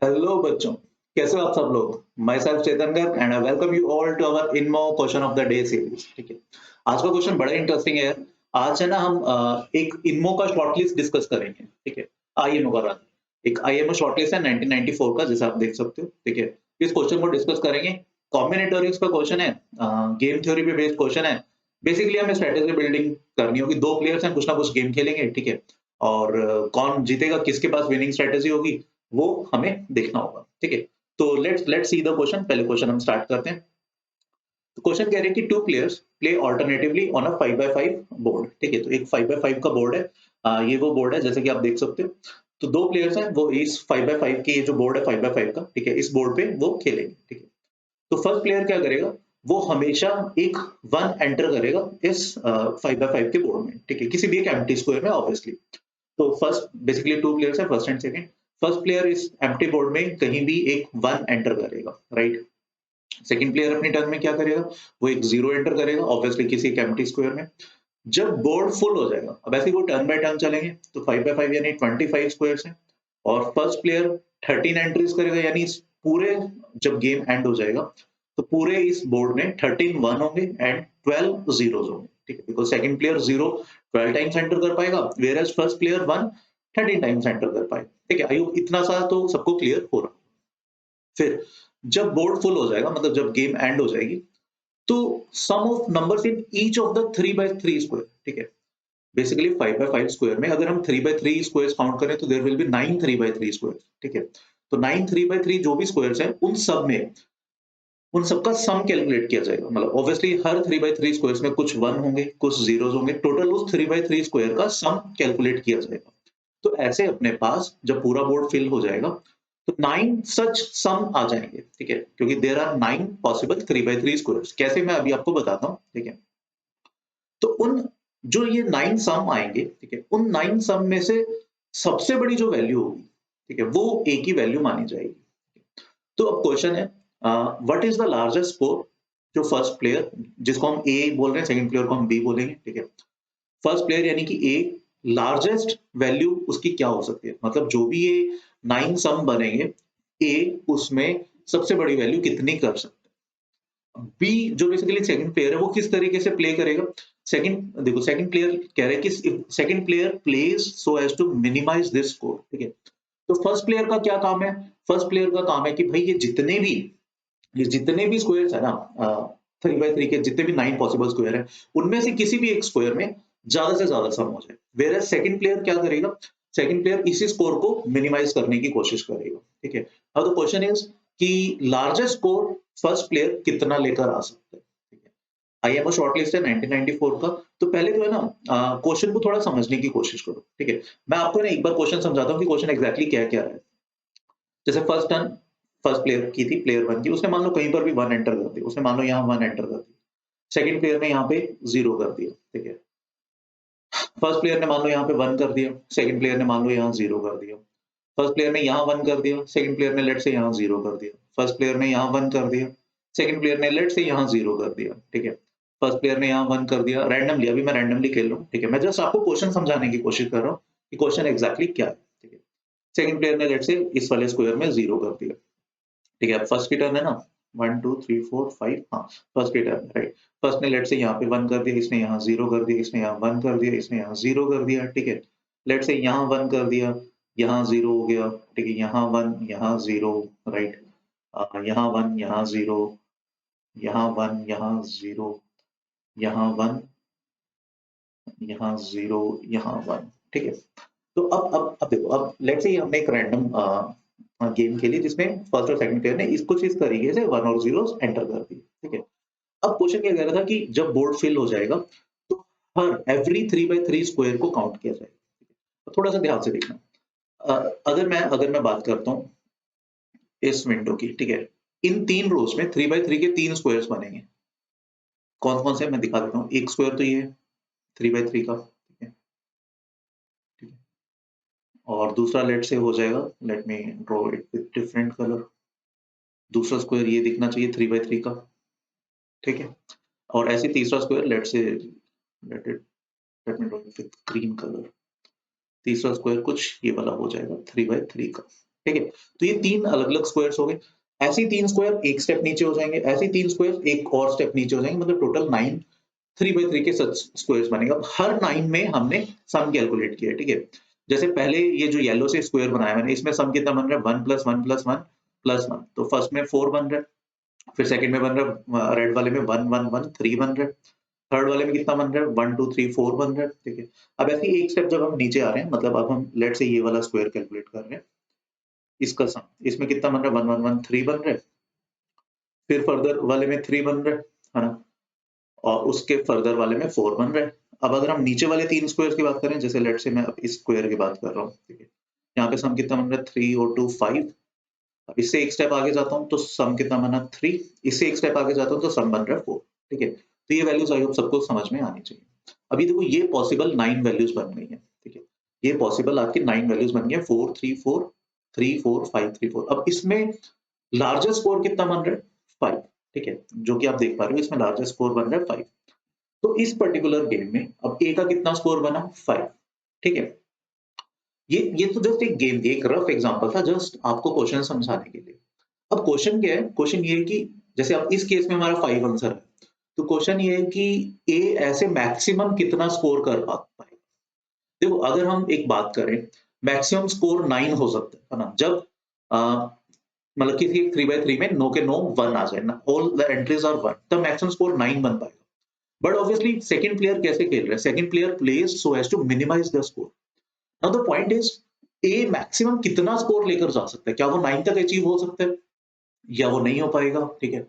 Hello बच्चों, कैसे हो आप सब लोग। Myself Chetnagar and I welcome you all to our इनमो question of the day series. ठीक है, आज का क्वेश्चन बड़ा इंटरेस्टिंग है यार। आज है ना हम एक इनमो का शॉर्टलिस्ट डिस्कस करेंगे। ठीक है, आईएमओ का रहा एक आईएमओ शॉर्टलिस्ट है 1994 का, जैसे आप देख सकते हो। ठीक है, इस क्वेश्चन को डिस्कस करेंगे। कॉम्बिनेटोरिक्स का क्वेश्चन है, गेम थ्योरी पे बेस्ड क्वेश्चन है। बेसिकली हमें स्ट्रेटेजी बिल्डिंग करनी होगी। दो प्लेयर्स हैं, कुछ ना कुछ गेम खेलेंगे। ठीक है, और कौन जीतेगा, किसके पास विनिंग स्ट्रेटेजी होगी, वो हमें देखना होगा। ठीक है, तो लेट्स सी द क्वेश्चन। पहले क्वेश्चन हम स्टार्ट करते हैं। तो क्वेश्चन कह रहे हैं कि two players play alternatively on a 5x5 board. ठीक है, तो एक 5x5 का बोर्ड है। ये वो बोर्ड है जैसे कि आप देख सकते हो। तो दो प्लेयर्स हैं, वो इस 5x5 की, ये जो बोर्ड है 5x5 का, ठीक है, इस बोर्ड पे वो खेलेंगे। ठीक है, तो फर्स्ट प्लेयर क्या करेगा, वो हमेशा एक 1 एंटर करेगा इस 5x5 के बोर्ड में। ठीक है, किसी भी एक एम्प्टी स्क्वायर में ऑब्वियसली। तो फर्स्ट बेसिकली टू प्लेयर्स है, first and second. First player इस एम्प्टी बोर्ड में कहीं भी एक 1 एंटर करेगा, राइट। सेकंड प्लेयर अपनी टर्न में क्या करेगा, वो एक 0 एंटर करेगा ऑब्वियसली किसी एक एम्प्टी स्क्वायर में। जब बोर्ड फुल हो जाएगा, अब ऐसे वो टर्न बाय टर्न चलेंगे, तो 5x5 यानी 25 स्क्वायर्स हैं। और फर्स्ट प्लेयर 13 एंट्रीज करेगा, यानी इस पूरे, जब गेम एंड हो जाएगा तो पूरे इस बोर्ड में 13 1 होंगे एंड 12 जीरोस होंगे। ठीक है, because second player 0 12 times enter कर पाएगा, where as first player 1 13 times enter कर पाएगा। ठीक है, आई होप इतना सा तो सबको क्लियर हो रहा। फिर जब बोर्ड फुल हो जाएगा, मतलब जब गेम एंड हो जाएगी, तो sum of numbers in each of the 3x3 square. ठीक है, बेसिकली 5x5 स्क्वायर में अगर हम 3x3 स्क्वायर्स काउंट करें तो there will B 9 3x3 squares. ठीक है, तो 9 3x3 जो भी स्क्वायर्स हैं, उन सब में उन सबका सम कैलकुलेट किया जाएगा। मतलब ऑब्वियसली हर 3x3 स्क्वायर्स में कुछ 1 होंगे, कुछ जीरोस होंगे, टोटल उस 3x3 स्क्वायर का सम कैलकुलेट किया जाएगा। तो ऐसे अपने पास जब पूरा बोर्ड फिल हो जाएगा, तो 9 सच सम आ जाएंगे। ठीक है, क्योंकि there are 9 possible 3x3 squares. कैसे, मैं अभी आपको बताता हूँ। ठीक है, तो उन जो ये 9 सम आएंगे, ठीक है, उन 9 सम में से सबसे बड़ी जो वैल्यू होगी, ठीक है, वो ए की वैल्यू मानी जाएगी। तो अब क्वेश्चन है, what is the largest score, जो फर्स्ट प्लेयर, जिसको हम ए बोल रहे हैं, सेकंड प्लेयर को हम बी बोलेंगे। ठीक है, फर्स्ट प्लेयर यानी कि ए, लार्जेस्ट वैल्यू उसकी क्या हो सकती है, मतलब जो भी ये 9 सम बनेंगे, ए उसमें सबसे बड़ी वैल्यू कितनी कर सकता है। बी जो बेसिकली सेकंड प्लेयर है, वो किस तरीके से प्ले करेगा। सेकंड देखो, सेकंड प्लेयर कह रहे हैं कि second player plays so as to minimize this score. ठीक है, तो फर्स्ट प्लेयर का क्या काम है, फर्स्ट प्लेयर का काम है कि भाई ये जितने भी स्क्वायर्स है ना, 3x3 के जितने भी 9 पॉसिबल स्क्वायर है, उनमें से किसी भी एक स्क्वायर में ज्यादा से ज्यादा सम हो जाए। वेयर सेकंड प्लेयर क्या करेगा, सेकंड प्लेयर इसी स्कोर को मिनिमाइज करने की कोशिश करेगा। ठीक है, अब द क्वेश्चन इज कि लार्जेस्ट स्कोर फर्स्ट प्लेयर कितना लेकर आ सकता है। ठीक है, आईएमओ शॉर्टलिस्ट है 1994 का। तो पहले तो है ना, क्वेश्चन को थोड़ा समझने की कोशिश करो। ठीक है, मैं आपको ना एक बार क्वेश्चन समझाता हूँ कि क्वेश्चन एग्जैक्टली क्या क्या है। जैसे फर्स्ट टर्न फर्स्ट प्लेयर की थी, प्लेयर 1 की, उसने मान लो कहीं पर भी 1 एंटर कर दिया, उसने मान लो यहाँ 1 एंटर कर दिया। सेकंड प्लेयर ने यहाँ पे 0 कर दिया। ठीक है, फर्स्ट प्लेयर ने मान लो यहाँ पे 1 कर दिया, सेकंड प्लेयर ने मान लो यहाँ 0 कर दिया। फर्स्ट प्लेयर ने यहाँ 1 कर दिया, सेकंड प्लेयर ने लेट से यहाँ 0 कर दिया। फर्स्ट प्लेयर ने यहाँ 1 कर दिया, सेकंड प्लेयर ने लेट से यहाँ 0 कर दिया। ठीक है, फर्स्ट प्लेयर ने यहाँ 1 कर दिया रैंडमली, अभी मैं रैंडमली खेल रहा हूँ। ठीक है, मैं जस्ट आपको क्वेश्चन समझाने की कोशिश कर रहा हूँ कि क्वेश्चन एग्जैक्टली क्या है। ठीक है, सेकंड प्लेयर ने लेट से इस वाले स्क्वायर में 0 कर दिया। ठीक है, अब फर्स्ट की टर्न है ना, 1 2 3 4 5, हाँ फर्स्ट की टर्न, राइट। फर्स्ट ने लेट से यहाँ पे 1 कर दिया, इसने यहाँ 0 कर दिया, इसने यहाँ 1 कर दिया, इसने यहाँ 0 कर दिया। ठीक है, लेट से यहाँ 1 कर दिया, यहाँ 0 हो गया। ठीक है, यहाँ 1 यहाँ 0, राइट। यहाँ 1 यहाँ 0, यहाँ 1 यहाँ 0, यहाँ 1 यहाँ 0, यहाँ 1। ठीक है, तो अब देखो, अब लेट्स से हमने एक रैंडम गेम खेली जिसमें फर्स्ट और सेकंड प्लेयर ने इस कुछ इस तरीके से 1 और 0 एंटर कर दिए। ठीक है, अब क्वेश्चन क्या कह रहा था कि जब बोर्ड फिल हो जाएगा, तो हर एवरी 3x3 स्क्वायर को काउंट किया जाएगा। तो थोड़ा सा ध्यान से देखना। अगर मैं बात करता हूँ इस विंडो की, ठीक है, इन 3 रोज में 3x3 के 3 स्क्वायर्स बनेंगे। कौन कौन से मैं दिखा देता हूँ। एक स्क्वायर तो ये है 3x3 का। ठीक है, ठीक है, और दूसरा लेट से हो जाएगा, let me draw it with different colour. दूसरा स्क्वायर ये दिखना चाहिए 3x3 का। ठीक है, और ऐसे तीसरा square let me draw with green colour. तीसरा स्क्वायर कुछ ये वाला हो जाएगा 3x3 का। ठीक है। तो ये 3 अलग-अलग स्क्वायर्स हो गए। ऐसे ही 3 स्क्वायर एक स्टेप नीचे हो जाएंगे, ऐसे ही 3 स्क्वायर एक और स्टेप नीचे हो जाएंगे, मतलब टोटल 9 3/3 के सच स्क्वायर्स बनेगा। अब हर 9 में हमने सम कैलकुलेट किया है, ठीक है। जैसे पहले ये जो येलो से स्क्वायर बनाया मैंने, इसमें सम कितना बन रहा है, 1 + 1 + 1 + 1। तो फर्स्ट में 4 बन रहा है, फिर सेकंड में बन रहा है रेड वाले में 1 1 1 3 बन रहा है, थर्ड वाले में कितना बन रहा है, 1 2 3 4 बन रहा है, ठीक है। अब ऐसे ही एक स्टेप जब हम नीचे आ रहे हैं, मतलब अब हम लेट्स से ये वाला स्क्वायर कैलकुलेट कर रहे हैं, इसका सम, इसमें कितना बन रहा है, 1 1 1 3 बन रहा है, फिर फर्दर वाले में 3 बन रहा है ना, और उसके फर्दर वाले में 4 बन रहा है। अब अगर हम नीचे वाले 3 स्क्वायर्स की बात करें, जैसे लेट्स से मैं अब इस स्क्वायर की बात कर रहा हूँ, ठीक है। यहाँ पे सम कितना बन रहा है, 3 और 2 5। अब इससे एक स्टेप आगे जाता हूँ तो सम कितना बना, 3। इससे एक स्टेप आगे जाता हूँ तो सम बन रहा है 4, ठीक है। तो ये वैल्यूज आई होप सबको समझ में आनी चाहिए। अभी देखो ये पॉसिबल 9 वैल्यूज बन गई है, ठीक है। ये पॉसिबल आपकी 9 वैल्यूज बन गई है, 4 3 4 3 4 5 3 4। अब इसमें लार्जेस्ट स्कोर कितना बन रहा है, 5, ठीक है। जो कि आप देख पा रहे हो, इसमें लार्जेस्ट स्कोर बन रहा है 5। तो इस पर्टिकुलर गेम में अब ए का कितना स्कोर बना, 5, ठीक है। ये तो जस्ट एक गेम थी, एक रफ एग्जांपल था, जस्ट आपको क्वेश्चन समझाने के लिए। अब क्वेश्चन क्या है, क्वेश्चन ये है कि जैसे अब इस केस में हमारा 5 आंसर है, तो क्वेश्चन ये है कि ए ऐसे मैक्सिमम कितना स्कोर कर पाता है। देखो अगर हम एक बात करें, मैक्सिमम स्कोर 9 हो सकता है ना, जब मतलब किसी एक 3/3 में नो के नो 1 आ जाए ना, ऑल द एंट्रीज आर 1, तब मैक्सिमम स्कोर 9 बन पाएगा। बट ऑब्वियसली सेकंड प्लेयर कैसे खेल रहा है, second player plays so as to minimize the score. Now the point is, a maximum कितना स्कोर लेकर जा सकता है, क्या वो 9 तक अचीव हो सकता है या वो नहीं हो पाएगा, ठीक है।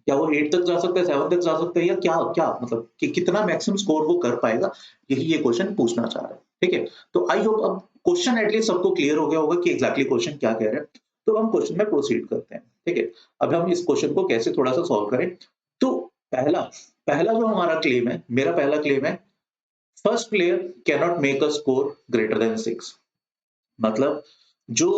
क्या वो 8 तक जा सकता है, 7 तक जा सकता है, या क्या क्या मतलब कि कितना मैक्सिमम स्कोर वो कर पाएगा, यही ये क्वेश्चन पूछना चाह रहा है, ठीक है। तो आई होप अब क्वेश्चन एटलीस्ट सबको क्लियर हो गया होगा कि एग्जैक्टली क्वेश्चन क्या कह रहा है। तो हम क्वेश्चन में प्रोसीड करते हैं, ठीक है। अब हम इस क्वेश्चन को कैसे थोड़ा सा सॉल्व करें। तो पहला पहला जो हमारा क्लेम है, मेरा पहला क्लेम है, first player can not make a score greater than 6। मतलब जो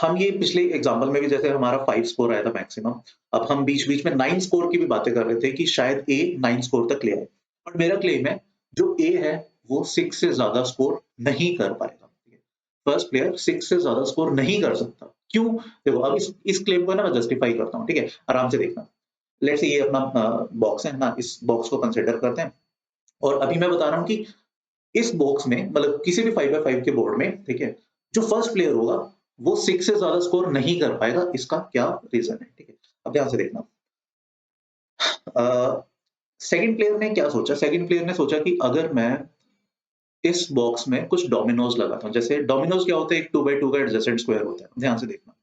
हम ये पिछले एग्जांपल में भी जैसे हमारा 5 स्कोर आया था मैक्सिमम, अब हम बीच बीच में 9 स्कोर की भी बातें कर रहे थे कि शायद ए 9 स्कोर तक ले आए, और मेरा क्लेम है जो ए है वो 6 से ज्यादा स्कोर नहीं कर पाएगा। फर्स्ट प्लेयर 6 से ज्यादा स्कोर नहीं कर सकता। क्यों, देखो अब इस क्लेम को ना मैं जस्टिफाई करता हूँ, ठीक है, आराम से देखना। लेट्स से ये अपना बॉक्स है ना, इस बॉक्स को कंसिडर करते हैं, और अभी मैं बता रहा हूँ कि इस बॉक्स में मतलब किसी भी 5x5 के बोर्ड में, ठीक है, जो फर्स्ट प्लेयर होगा वो 6 से ज्यादा स्कोर नहीं कर पाएगा। इसका क्या रीजन है, ठीक है। अब ध्यान से देखना, सेकंड प्लेयर ने क्या सोचा, सेकंड प्लेयर ने सोचा कि अगर मैं इस बॉक्स में कुछ डोमिनोज लगाता हूं, जैसे डोमिनोज क्या होता है, एक 2x2 का एडजेसेंट स्क्वायर होता है। ध्यान से देखना,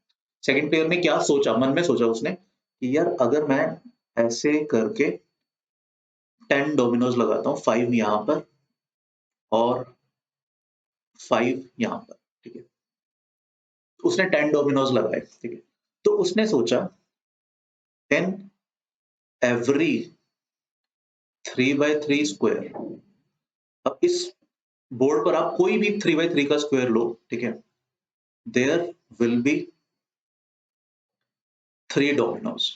सेकंड प्लेयर ने क्या सोचा, मन में सोचा उसने कि यार अगर मैं ऐसे करके 10 डोमिनोज लगाता हूँ, 5 यहां पर और 5 यहां पर, ठीक है। उसने 10 डोमिनोज लगाए, ठीक है। तो उसने सोचा 10 एवरी 3x3 स्क्वायर। अब इस बोर्ड पर आप कोई भी 3x3 का स्क्वायर लो, ठीक है, देयर विल बी 3 डोमिनोज।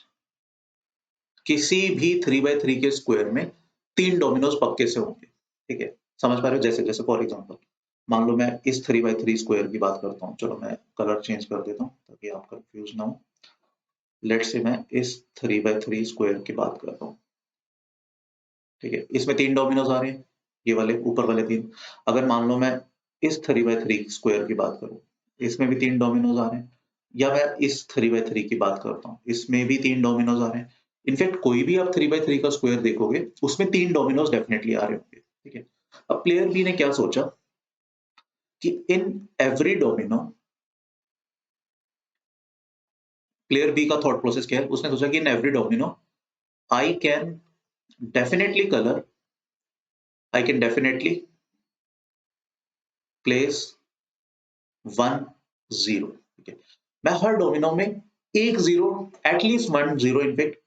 किसी भी 3x3 के स्क्वायर में 3 डोमिनोज पक्के से होंगे, ठीक है। समझ पा रहे हो, जैसे जैसे फॉर एग्जांपल मान लो मैं इस 3x3 स्क्वायर की बात करता हूँ, चलो मैं कलर चेंज कर देता हूँ ताकि आप कंफ्यूज ना हो। लेट्स से मैं इस 3x3 स्क्वायर की बात कर रहा हूँ, ठीक है। इसमें 3 डोमिनोज आ रहे हैं, ये वाले ऊपर वाले 3। अगर मान लो मैं इस 3x3 स्क्वायर की बात करूं, इसमें भी 3 डोमिनोज आ रहे हैं, या मैं इस 3x3 की बात करता हूं, इसमें भी 3 डोमिनोज आ रहे हैं। इनफैक्ट कोई भी आप 3x3 का स्क्वायर देखोगे उसमें 3 डोमिनोज डेफिनेटली आ रहे होंगे, ठीक है। अब प्लेयर बी ने क्या सोचा कि in every domino, player B का थॉट प्रोसेस क्या है, उसने सोचा कि in every domino I can definitely colour, I can definitely place 1 0, ठीक है। मैं हर डोमिनो में एक जीरो, एटलीस्ट 1 0, इनफेक्ट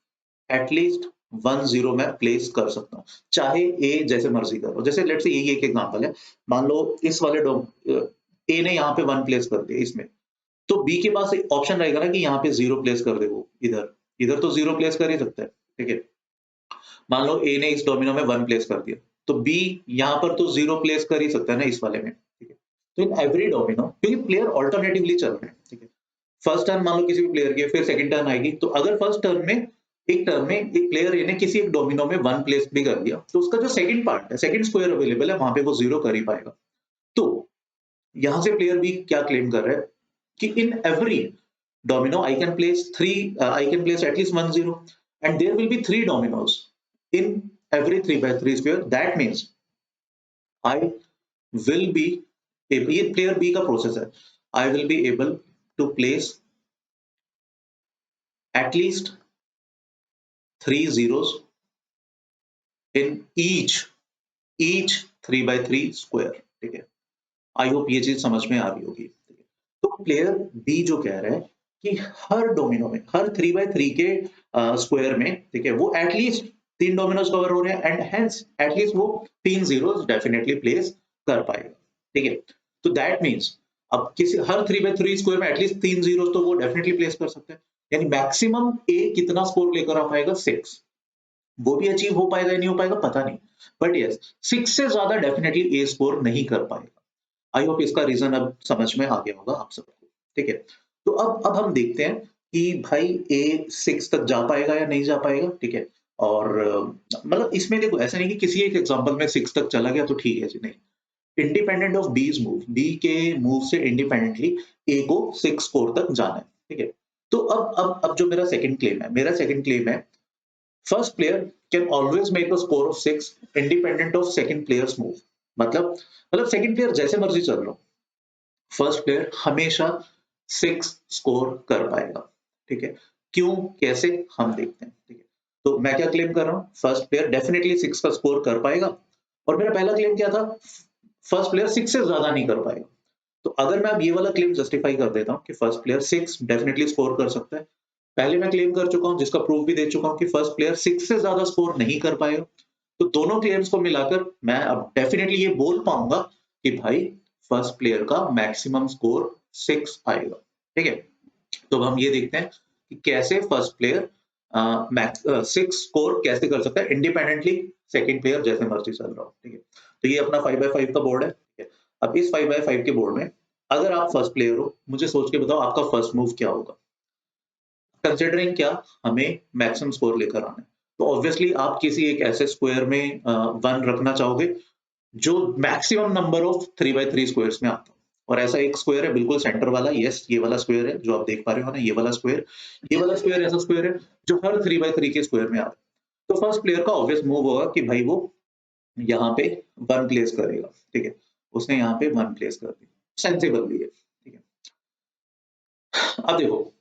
एटलीस्ट 1 0 मैं प्लेस कर सकता हूं, चाहे ए जैसे मर्जी करो। जैसे लेट्स से यही एक एग्जांपल है, मान लो इस वाले ए ने यहाँ पे 1 प्लेस कर दिया इसमें, तो बी के पास एक ऑप्शन रहेगा ना कि यहाँ पे 0 प्लेस कर दे, वो इधर इधर तो 0 प्लेस कर ही सकता है, ठीक है। मान लो ए ने इस डोमिनो में 1 प्लेस कर दिया, तो बी यहाँ पर तो 0 प्लेस कर ही सकता है ना इस वाले में, ठीक है। तो इन एवरी डोमिनो, क्योंकि प्लेयर ऑल्टरनेटिवली चल रहे हैं, ठीक है, फर्स्ट टर्न मान लो किसी भी प्लेयर की है, फिर सेकंड टर्न आएगी, तो अगर फर्स्ट टर्न में एक प्लेयर ने किसी एक डोमिनो में 1 प्लेस भी कर दिया, तो उसका जो सेकंड पार्ट है, सेकंड स्क्वायर अवेलेबल है, वहां पे वो 0 कर ही पाएगा। तो यहां से प्लेयर भी क्या क्लेम कर रहा है कि in every domino I can place I can place at least 1 0, and there will be 3 dominoes in every 3 by 3 square. That means I will be, ये player B का प्रोसेस है, I will be able to place at least 3 zeros in each 3 by 3 square। ठीक है, I hope ये चीज समझ में आ रही होगी। तो प्लेयर बी जो कह रहा है कि हर डोमिनो में, हर 3 by 3 के स्क्वायर में, ठीक है, वो एटलीस्ट 3 डोमिनोज कवर हो रहे हैं, एंड हेंस एटलीस्ट वो 3 जीरोस डेफिनेटली प्लेस कर पाएगा। ठीक है, तो दैट मींस अब किसी हर 3 by 3 स्क्वायर में एटलीस्ट 3 जीरोस तो वो डेफिनेटली प्लेस कर सकते हैं, यानी मैक्सिमम ए कितना स्कोर लेकर आ पाएगा, 6। वो भी अचीव हो पाएगा या नहीं हो पाएगा पता नहीं, बट यस 6 से ज्यादा डेफिनेटली ए स्कोर नहीं कर पाएगा। आई होप इसका रीजन अब समझ में आ गया होगा आप सबको। ठीक है, तो अब हम देखते हैं कि भाई ए 6 तक जा पाएगा या नहीं जा पाएगा। ठीक है, और मतलब इसमें देखो ऐसा नहीं कि किसी एक एग्जांपल में 6 तक चला गया तो ठीक है जी, नहीं, इंडिपेंडेंट ऑफ बीज मूव, बी के मूव से इंडिपेंडेंटली ए को 6 स्कोर तक जाना है। ठीक है, तो अब जो मेरा सेकंड क्लेम है, first player can always make a score of 6 independent of second players move. मतलब सेकंड प्लेयर जैसे मर्जी चल रहा हो, फर्स्ट प्लेयर हमेशा 6 स्कोर कर पाएगा। ठीक है, क्यों कैसे हम देखते हैं। ठीक है, तो मैं क्या क्लेम कर रहा हूँ, फर्स्ट प्लेयर डेफिनेटली 6 का स्कोर कर पाएगा, और मेरा पहला क्लेम क्या था, फर्स्ट प्लेयर 6 से ज्यादा नहीं कर पाएगा। तो अगर मैं अब ये वाला क्लेम जस्टिफाई कर देता हूँ कि फर्स्ट प्लेयर 6 डेफिनेटली स्कोर कर सकता है, पहले मैं क्लेम कर चुका हूं जिसका प्रूफ भी दे चुका हूं कि फर्स्ट प्लेयर 6 से ज्यादा स्कोर नहीं कर पाएगा, तो दोनों क्लेम्स को मिलाकर मैं अब डेफिनेटली ये बोल पाऊंगा कि भाई फर्स्ट प्लेयर का मैक्सिमम स्कोर 6 आएगा। ठीक है, तो अब हम ये देखते हैं कि कैसे फर्स्ट प्लेयर 6 स्कोर कैसे कर सकता है इंडिपेंडेंटली सेकंड प्लेयर जैसे मर्जी चल रहा हो। ठीक है, तो ये अपना 5 by 5 का बोर्ड है। ठीक है, अब इस 5 by 5 के बोर्ड में अगर आप फर्स्ट प्लेयर हो, मुझे सोच के बताओ आपका फर्स्ट मूव क्या होगा, कंसिडरिंग क्या, हमें मैक्सिमम स्कोर लेकर आना है। तो ऑब्वियसली आप किसी एक ऐसे स्क्वायर में 1 रखना चाहोगे जो maximum number of 3 by 3 squares में आता हो, और ऐसा एक स्क्वायर है बिल्कुल सेंटर वाला, यस ये वाला स्क्वायर है जो आप देख पा रहे हो ना, ये वाला स्क्वायर ऐसा स्क्वायर है जो हर 3 by 3 के स्क्वायर में आता है। तो फर्स्ट प्लेयर का ऑब्वियस मूव होगा कि भाई वो यहाँ पे 1 प्लेस करेगा। ठीक है, उसने यहाँ पे 1 प्लेस कर दी, सेंसिबल भी है। ठीक है, अब देखो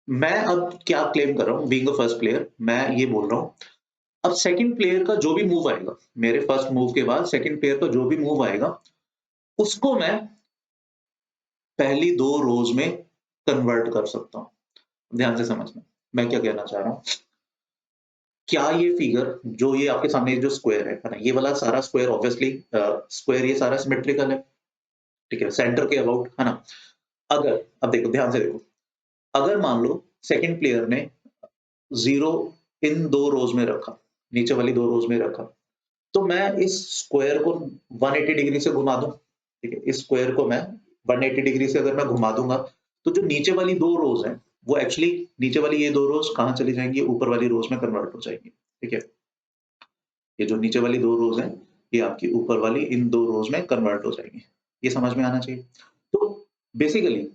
मैं अब क्या क्लेम कर रहा हूँ, बीइंग अ फर्स्ट प्लेयर मैं ये बोल रहा हूँ, अब सेकंड प्लेयर का जो भी मूव आएगा, मेरे फर्स्ट मूव के बाद सेकंड प्लेयर का जो भी मूव आएगा, उसको मैं पहली 2 रोज में कन्वर्ट कर सकता हूँ। ध्यान से समझना मैं क्या कहना चाह रहा हूँ। क्या ये फिगर जो ये आपके सामने जो स्क्वायर है ना, ये वाला सारा स्क्वायर ऑब्वियसली स्क्वायर ये सारा सिमेट्रिकल है। ठीक है, सेंटर के अबाउट है ना। अगर अब देखो ध्यान से देखो, अगर मान लो सेकंड प्लेयर ने 0 इन 2 रोज में रखा, नीचे वाली 2 रोज में रखा, तो मैं इस स्क्वायर को 180 डिग्री से घुमा दूं। ठीक है, इस स्क्वायर को मैं 180 डिग्री से अगर मैं घुमा दूंगा, तो जो नीचे वाली 2 रोज हैं वो एक्चुअली नीचे वाली ये 2 रोज कहां चली जाएंगी, ऊपर वाली रोज में कन्वर्ट हो जाएंगी। ठीक है, ये जो नीचे वाली 2 रोज हैं ये आपकी ऊपर वाली इन 2 रोज में कन्वर्ट हो जाएंगी। ये समझ में आना चाहिए। तो बेसिकली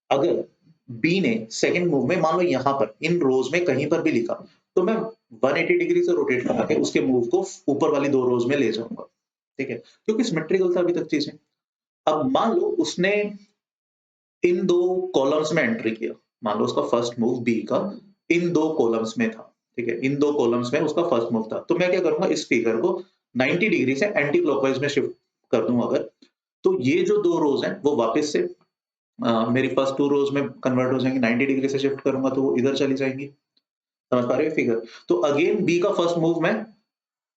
अगर बी ने सेकंड मूव में मान लो यहां पर इन रोज में कहीं पर भी लिखा, तो मैं 180 डिग्री से रोटेट करा के उसके मूव को ऊपर वाली 2 रोज में ले जाऊंगा। ठीक है, क्योंकि सिमेट्रिकल था अभी तक चीजें। अब मान लो उसने इन 2 कॉलम्स में एंट्री किया, मान लो उसका फर्स्ट मूव बी का इन 2 कॉलम्स में था। ठीक है, इन 2 कॉलम्स में उसका फर्स्ट मूव था, तो मैं क्या करूंगा, इस फिगर को 90 डिग्री से एंटी क्लॉकवाइज में शिफ्ट कर दूं अगर, तो ये जो 2 रोज हैं वो वापस से मेरी फर्स्ट 2 रोज में कन्वर्ट हो जाएंगी। 90 डिग्री से शिफ्ट करूंगा तो वो इधर चली जाएंगी। समझ पा रहे हो फिगर। तो अगेन बी का फर्स्ट मूव मैं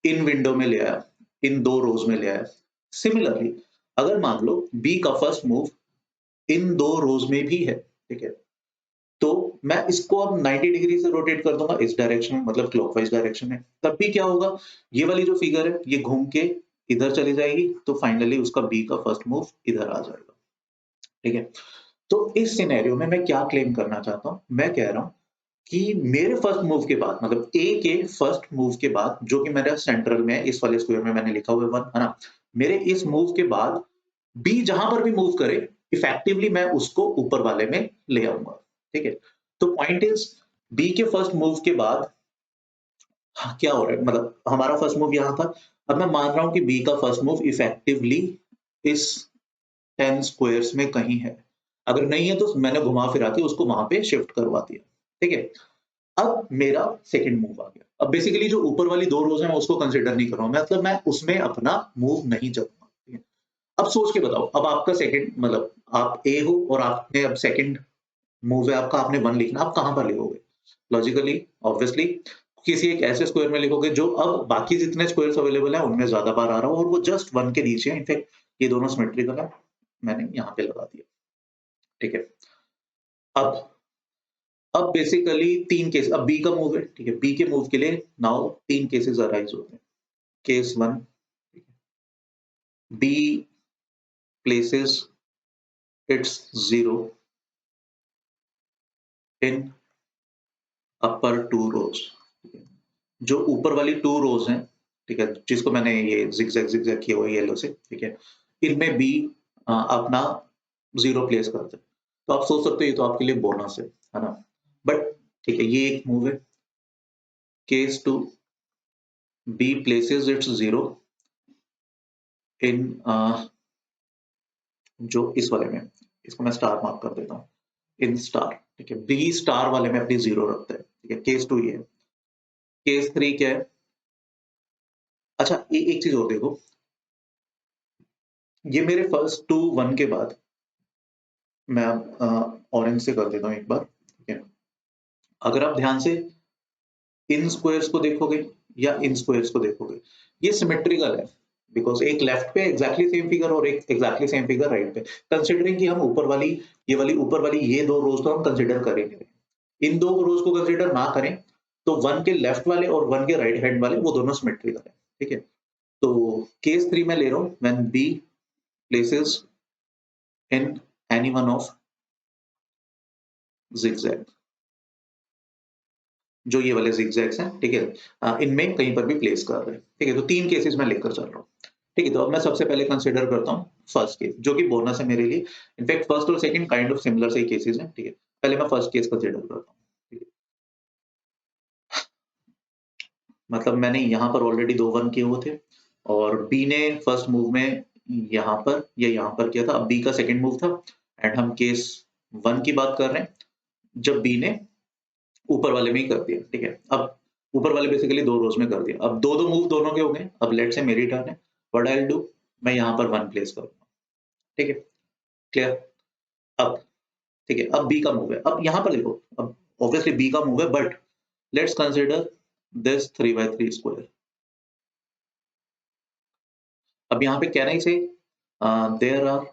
इन विंडो में ले आया, इन 2 रोज में ले आया। सिमिलरली अगर मान लो बी का फर्स्ट मूव इन 2 रोज में भी है, ठीक है, तो मैं इसको अब 90 डिग्री से रोटेट कर दूंगा इस डायरेक्शन में, मतलब क्लॉकवाइज डायरेक्शन में। तब भी क्या होगा, ये वाली जो फिगर है ये घूम के इधर चली जाएगी, तो फाइनली उसका बी का फर्स्ट मूव इधर आ जाएगा। ठीक है, तो इस सिनेरियो में मैं क्या क्लेम करना चाहता हूँ, मैं कह रहा हूँ कि मेरे फर्स्ट मूव के बाद मतलब ए के फर्स्ट मूव के बाद जो कि मेरा सेंट्रल में है, इस वाले स्क्वायर में मैंने लिखा हुआ है 1 है ना, मेरे इस मूव के बाद बी जहां पर भी मूव करे इफेक्टिवली मैं उसको ऊपर वाले में ले आऊंगा। ठीक है, तो पॉइंट इज बी के फर्स्ट मूव के बाद हाँ, क्या हो रहा है, मतलब हमारा फर्स्ट मूव यहाँ था, अब मैं मान रहा हूं कि बी का फर्स्ट मूव इफेक्टिवली इस 10 स्क्वायर्स में कहीं है, अगर नहीं है तो मैंने घुमा फिरा के उसको वहां पे शिफ्ट करवा दिया। ठीक है, अब मेरा सेकंड मूव आ गया। अब बेसिकली जो ऊपर वाली दो रोज है मैं उसको कंसीडर नहीं कर रहा हूं, मतलब मैं उसमें अपना मूव नहीं चलूंगा। ठीक है? अब सोच के बताओ, अब आपका सेकंड मतलब आप ए हो और आपने अब सेकंड मूव है आपका, आपने 1 लिखना, आप कहां पर लिखोगे? लॉजिकली ऑब्वियसली किसी एक ऐसे स्क्वायर में लिखोगे जो अब बाकी जितने स्क्वायर्स अवेलेबल है उनमें ज्यादा बार आ रहा हो और वो जस्ट 1 के नीचे है। इनफैक्ट ये दोनों सिमेट्रिकल है, मैंने यहाँ पे लगा दिया। ठीक है, अब बेसिकली तीन केस, अब बी का मूव है। ठीक है, बी के मूव के लिए नाउ तीन केसेस अराइज होते हैं। Case 1, B places its zero in upper two rows. जो ऊपर वाली टू रोज हैं, ठीक है, जिसको मैंने ये जिगजैग जिगजैग किया हुआ है येलो से, ठीक है, इनमें बी अपना जीरो प्लेस करते हैं। तो आप सोच सकते हो ये तो आपके लिए बोनस है ना, बट ठीक है, ये एक मूव है। Case 2, B places its zero in जो इस वाले में, इसको मैं स्टार मार्क कर देता हूँ, इन स्टार। ठीक है, बी स्टार वाले में अपनी जीरो रखते हैं। ठीक है, केस 2 ये है। केस 3 क्या है? अच्छा, एक चीज और देखो, ये मेरे फर्स्ट टू 1 के बाद मैं ऑरेंज से कर देता हूँ एक बार। ठीक है, अगर आप ध्यान से इन स्क्वायर्स को देखोगे या इन स्क्वायर्स को देखोगे, ये सिमेट्रिकल है, बिकॉज एक लेफ्ट पे एग्जैक्टली सेम फिगर और एक एग्जैक्टली सेम फिगर राइट पे। कंसिडरिंग कि हम ऊपर वाली ऊपर वाली ये दो रोज तो हम कंसिडर करेंगे, इन दो रोज को कंसिडर ना करें तो 1 के लेफ्ट वाले और 1 के राइट हैंड वाले वो दोनों सिमेट्रिकल है। ठीक है, तो केस 3 में ले रहा हूं, when B places in any one of zigzag, जो ये वाले zigzags हैं। ठीक है, इनमें कहीं पर भी प्लेस कर रहे हैं। ठीक है, तो तीन केसेस मैं लेकर चल रहा हूँ। ठीक है, तो अब मैं सबसे पहले कंसीडर करता हूँ फर्स्ट केस, जो कि बोनस है मेरे लिए। इनफैक्ट फर्स्ट और सेकंड काइंड ऑफ सिमिलर से केसेस हैं। ठीक है, पहले मैं फर्स्ट केस कंसीडर करता हूँ। ठीक है, मतलब मैंने यहाँ पर ऑलरेडी दो 1 किए हुए थे और बी ने फर्स्ट मूव में यहाँ पर या यहाँ पर किया था, अब बी का सेकंड मूव था एंड हम केस 1 की बात कर रहे हैं जब बी ने ऊपर वाले में ही कर दिया। ठीक है, अब ऊपर वाले बेसिकली दो रोज में कर दिया, अब दो दो मूव दोनों के हो गए। अब लेट से मेरी टर्न है, व्हाट आई विल डू, मैं यहाँ पर 1 प्लेस करूंगा। ठीक है, क्लियर? अब ठीक है, अब बी का मूव है, अब यहाँ पर देखो, अब ऑब्वियसली बी का मूव है, but let's consider this 3x3 square. अब यहाँ पे क्या नहीं से there are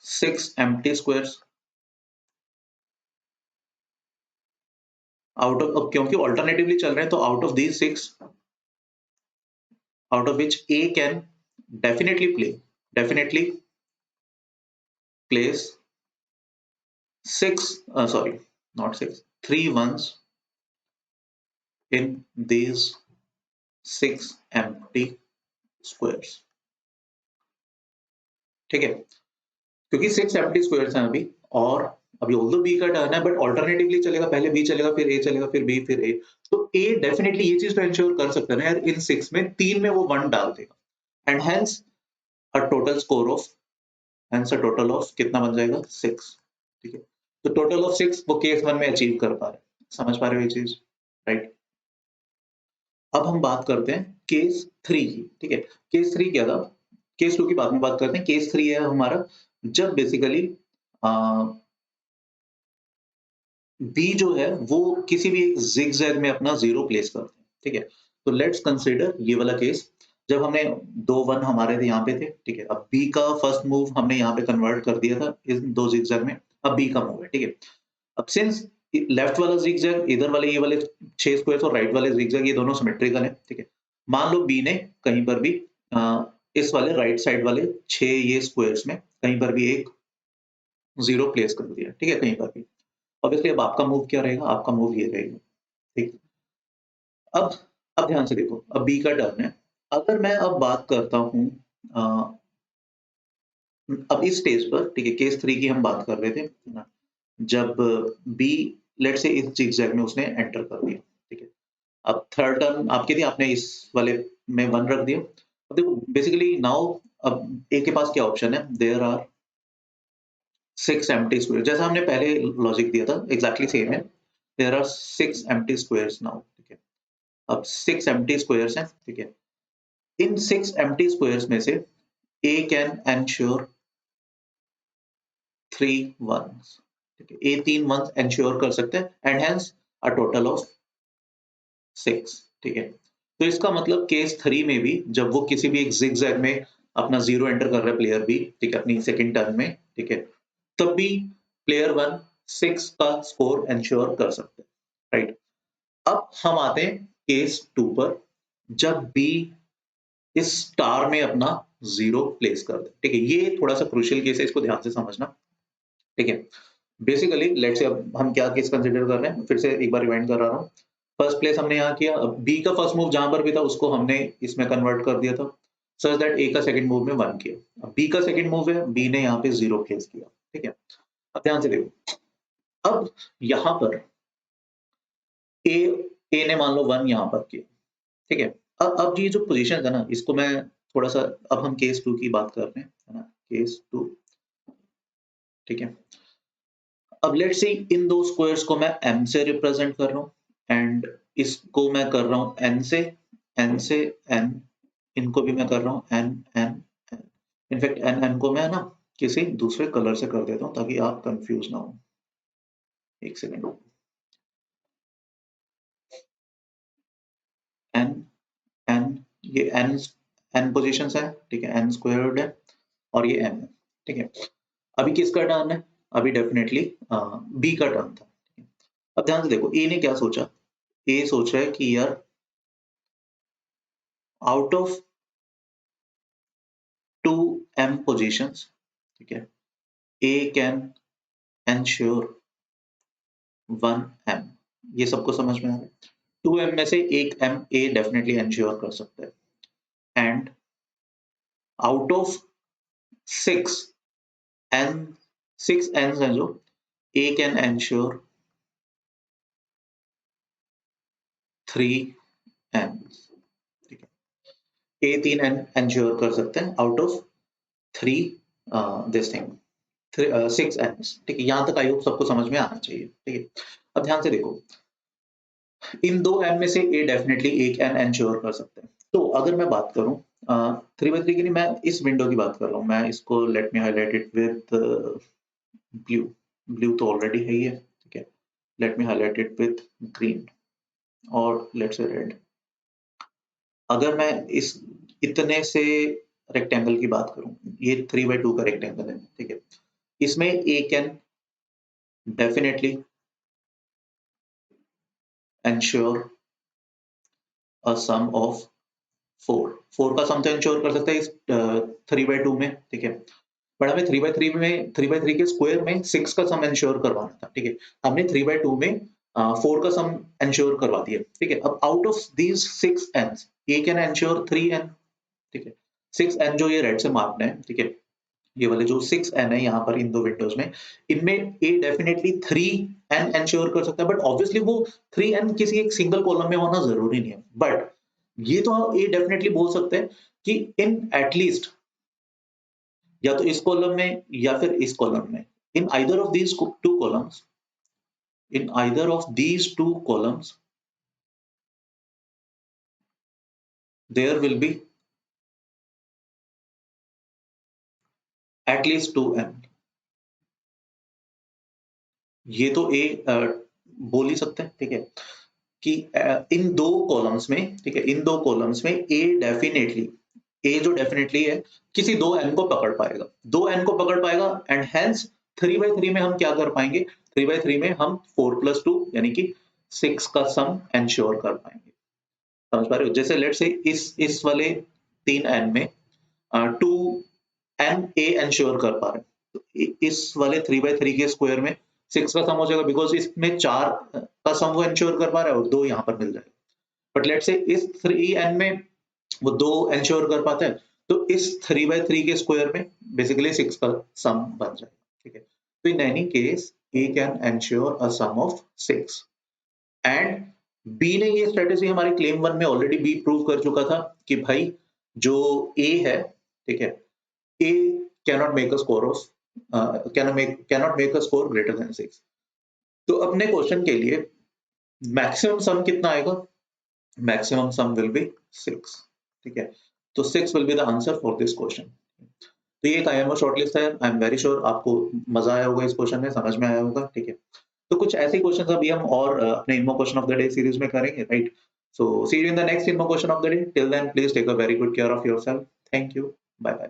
6 empty squares out of, अब क्योंकि ऑल्टरनेटिवली चल रहे हैं तो out of these 6, out of which A can definitely place 6 sorry, not 6, 3 ones in these 6 empty squares। ठीक है, क्योंकि 6 empty squares हैं अभी, और अभी ऑल्दो बी का टर्न है बट ऑल्टरनेटिवली चलेगा, पहले बी चलेगा फिर ए चलेगा फिर बी फिर ए, तो ए डेफिनेटली ये चीज तो इंश्योर कर सकता है ना यार, इन 6 में 3 में वो 1 डाल देगा and hence a total score of, hence a total of कितना बन जाएगा 6। ठीक है, तो टोटल ऑफ 6 वो केस 1 में अचीव कर पा रहे हैं। समझ पा रहे हो ये चीज, राइट? अब हम बात करते हैं केस 3 की। ठीक है, केस 3 क्या था, केस 2 की बाद में बात करते हैं। केस 3 है हमारा जब बेसिकली बी जो है वो किसी भी एक जिगजैग में अपना जीरो प्लेस करते हैं। ठीक है, तो लेट्स कंसीडर ये वाला केस, जब हमने दो 1 हमारे थे यहाँ पे थे। ठीक है, अब बी का फर्स्ट मूव हमने यहाँ पे कन्वर्ट कर दिया था इन दो जिगजैग में, अब बी का मूव है। ठीक है, अब सिंस लेफ्ट वाला जिगजैग, इधर वाले ये वाले 6 स्क्वायर्स और राइट वाले जिगजैग ये दोनों सिमेट्रिकल है। ठीक है, मान लो बी ने कहीं पर भी इस वाले राइट साइड वाले 6 ये स्क्वायर्स में कहीं पर भी एक 0 प्लेस कर दिया, ठीक है, कहीं पर भी। ऑब्वियसली अब आपका मूव क्या रहेगा, आपका मूव ये रहेगा, ठीक। अब अब ध्यान से देखो, अब बी का टर्न है। अगर मैं अब बात करता हूँ अब इस स्टेज पर, ठीक है, केस 3 की हम बात कर रहे थे, है ना? जब बी लेट्स से इस जिगजैग में उसने एंटर कर दिया, ठीक है। अब थर्ड टर्न आपकी थी, आपने इस वाले में 1 रख दिया। अब देखो बेसिकली नाउ अब ए के पास क्या ऑप्शन है, देयर आर 6 एम्प्टी स्क्वायर, जैसा हमने पहले लॉजिक दिया था एग्जैक्टली सेम है। There are 6 empty squares now, ठीक है। अब 6 एम्प्टी स्क्वायर्स हैं, ठीक है। इन 6 एम्प्टी स्क्वायर्स में से ए कैन एंश्योर 3 वंस, ठीक है। ए 3 वंस एंश्योर कर सकते हैं and hence a total of 6, ठीक है। तो इसका मतलब केस 3 में भी जब वो किसी भी एक जिगजैग में अपना 0 एंटर कर रहा है प्लेयर बी, ठीक है, अपनी सेकंड टर्न में, ठीक है, तब भी प्लेयर 1 6 का स्कोर एंश्योर कर सकते हैं, राइट। अब हम आते हैं केस 2 पर, जब बी इस स्टार में अपना 0 प्लेस कर दे, ठीक है। ये थोड़ा सा क्रूशियल केस है, इसको ध्यान से समझना, ठीक है। बेसिकली लेट्स से अब हम क्या केस कंसीडर कर रहे हैं, फिर से एक बार रिवाइंड कर रहा हूँ। फर्स्ट प्लेस हमने यहाँ किया, अब बी का फर्स्ट मूव जहां पर भी था उसको हमने इसमें कन्वर्ट कर दिया था, सच दैट ए का सेकंड मूव में 1 किया। अब बी का सेकंड मूव है, बी ने यहाँ पे 0 प्लेस किया, ठीक है। अब ध्यान से देखो, अब यहाँ पर ए ए ने मान लो 1 यहाँ पर किया, ठीक है। अब ये जो पोजीशन है ना, इसको मैं थोड़ा सा, अब हम केस 2 की बात कर रहे हैं, है ना, केस 2, ठीक है। अब लेट्स सी इन दो स्क्वायर्स को मैं m से रिप्रेजेंट कर रहा हूँ एंड इसको मैं कर रहा हूँ n से, n, इनको भी मैं कर रहा हूँ n n n। In fact n n को मैं ना किसी दूसरे कलर से कर देता हूँ ताकि आप कंफ्यूज ना हो। एक सेकेंड, n n, ये n पोजीशंस है, ठीक है, n स्क्वायर्ड है और ये m है, ठीक है। अभी किसका टर्न है, अभी डेफिनेटली बी का टर्न था। अब ध्यान से देखो, ए ने क्या सोचा, ए सोच रहा है कि यार आउट ऑफ 2m positions, ठीक है, a can ensure 1m, ये सबको समझ में आ रहा है। 2m में से एक m a डेफिनेटली एंश्योर कर सकता है and out of 6 n, 6 n's हैं जो a can ensure 3 n's, ठीक है। a 3 n एंश्योर कर सकते हैं out of 3 this thing 6 n's, ठीक है। यहाँ तक आई होप सबको समझ में आना चाहिए, ठीक है। अब ध्यान से देखो, इन दो एन में से ए डेफिनेटली एक एन एंश्योर कर सकते हैं। तो अगर मैं बात करूं 3/3 की नहीं, मैं इस विंडो की बात कर रहा हूं। मैं इसको let me highlight it with blue, blue तो ऑलरेडी है ही है, ठीक है। Let me highlight it with green और लेट्स से रेड। अगर मैं इस इतने से रेक्टेंगल की बात करूं, ये 3/2 का रेक्टेंगल है, ठीक है। इसमें A can definitely ensure a sum of 4 का सम तो इंश्योर कर सकता है इस 3/2 में, ठीक है। बट हमें 3/3 के स्क्वायर में 6 का सम इंश्योर करवाना था, ठीक है। हमने 3/2 में 4 का सम इंश्योर करवा दिया, ठीक है। अब out of these 6 N A can ensure 3n, ठीक है। 6n जो ये रेड से मार्क्ड है, ठीक है, ये वाले जो 6n है यहाँ पर इन दो विंडोज में, इनमें ए डेफिनेटली 3n इंश्योर कर सकता है। बट ऑब्वियसली वो 3n किसी एक सिंगल कॉलम में होना जरूरी नहीं है, बट ये तो हम ए डेफिनेटली बोल सकते हैं कि इन एटलीस्ट या तो इस कॉलम में या फिर इस कॉलम में, in either of these two columns, in either of these two columns there will be at least 2n। ये तो ए बोल ही सकते हैं, ठीक है, कि इन दो कॉलम्स में, ठीक है, इन दो कॉलम्स में ए जो डेफिनेटली है किसी दो एन को पकड़ पाएगा, दो एन को पकड़ पाएगा एंड हेंस 3/3 में हम क्या कर पाएंगे, 3/3 में हम 4+2 यानी कि 6 का सम एंश्योर कर पाएंगे। समझ पा रहे हो? जैसे लेट से इस वाले 3n में 2 एम ए एंश्योर कर पा रहे हैं। तो इस वाले 3/3 के स्क्वायर में 6 का सम हो जाएगा, बिकॉज इसमें 4 का सम वो एंश्योर कर पा रहा है और 2 यहाँ पर मिल जाएगा। बट लेट्स से इस 3n में वो 2 एंश्योर कर पाता है, तो इस 3/3 के स्क्वायर में बेसिकली 6 का सम बन जाएगा। ठीक है, तो in any case A can ensure a sum of 6 and B ने ये स्ट्रेटेजी हमारे क्लेम 1 में ऑलरेडी बी प्रूव कर चुका था कि भाई जो ए है, ठीक है, A cannot make a score of cannot make a score greater than 6। तो अपने क्वेश्चन के लिए मैक्सिमम सम कितना आएगा? Maximum some will be 6। ठीक है, तो 6 will be the answer for this question. तो ये एक आईएमओ शॉर्टलिस्ट है। आई एम वेरी श्योर आपको मजा आया होगा इस क्वेश्चन में, समझ में आया होगा। ठीक है, तो कुछ ऐसे क्वेश्चंस अभी हम और अपने INMO question of the day series में करेंगे, right? So see you in the next INMO question of the day. Till then please take a very good care of yourself. Thank you, bye bye.